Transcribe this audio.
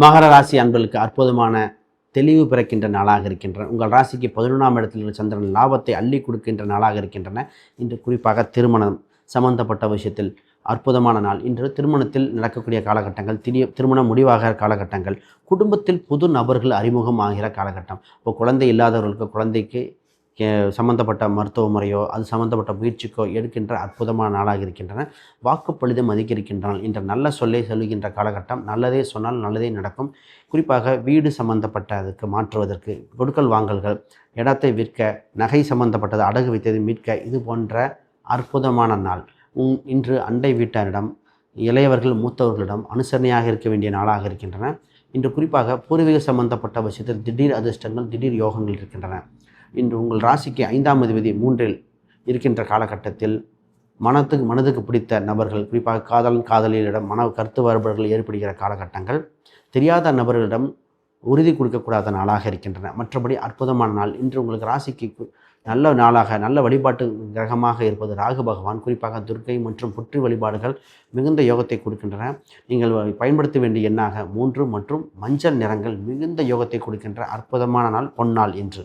மகர ராசி அன்பர்களுக்கு அற்புதமான தெளிவு பிறக்கின்ற நாளாக இருக்கின்றன. உங்கள் ராசிக்கு 11ஆம் இடத்தில் உள்ள சந்திரன் லாபத்தை அள்ளி கொடுக்கின்ற நாளாக இருக்கின்றன. இன்று குறிப்பாக திருமணம் சம்பந்தப்பட்ட விஷயத்தில் அற்புதமான நாள். இன்று திருமணத்தில் நடக்கக்கூடிய காலகட்டங்கள், திருமணம் முடிவாகிற காலகட்டங்கள், குடும்பத்தில் புது நபர்கள் அறிமுகம் ஆகிற காலகட்டம். இப்போ குழந்தை இல்லாதவர்களுக்கு குழந்தைக்கு சம்மந்தப்பட்ட மருத்துவ முறையோ அது சம்மந்தப்பட்ட முயற்சிக்கோ எடுக்கின்ற அற்புதமான நாளாக இருக்கின்றன. வாக்குப்பளிதம் அதிகரிக்கின்றன. இன்று நல்ல சொல்லை சொல்லுகின்ற காலகட்டம். நல்லதே சொன்னால் நல்லதே நடக்கும். குறிப்பாக வீடு சம்பந்தப்பட்ட அதுக்கு மாற்றுவதற்கு கொடுக்கல் வாங்கல்கள், இடத்தை விற்க, நகை சம்பந்தப்பட்டது அடகு வைத்தது மீட்க, இது போன்ற அற்புதமான நாள். இன்று அண்டை வீட்டாரிடம், இளையவர்கள் மூத்தவர்களிடம் அனுசரணையாக இருக்க வேண்டிய நாளாக இருக்கின்றன. இன்று குறிப்பாக பூர்வீக சம்பந்தப்பட்ட விஷயத்தில் திடீர் அதிர்ஷ்டங்கள், திடீர் யோகங்கள் இருக்கின்றன. இன்று உங்கள் ராசிக்கு 5ஆம் அதிபதி 3இல் இருக்கின்ற காலகட்டத்தில் மனதுக்கு பிடித்த நபர்கள், குறிப்பாக காதலியிடம் கருத்து வேறுபாடுகள் ஏற்படுகிற காலகட்டங்கள், தெரியாத நபர்களிடம் உறுதி கொடுக்கக்கூடாத நாளாக இருக்கின்றன. மற்றபடி அற்புதமான நாள். இன்று உங்களுக்கு ராசிக்கு நல்ல நாளாக, நல்ல வழிபாட்டு கிரகமாக இருப்பது ராகு பகவான். குறிப்பாக துர்க்கை மற்றும் புற்றி வழிபாடுகள் மிகுந்த யோகத்தை கொடுக்கின்றன. நீங்கள் பயன்படுத்த வேண்டிய எண்ணாக 3 மற்றும் மஞ்சள் நிறங்கள் மிகுந்த யோகத்தை கொடுக்கின்ற அற்புதமான நாள், பொன்னாள் இன்று.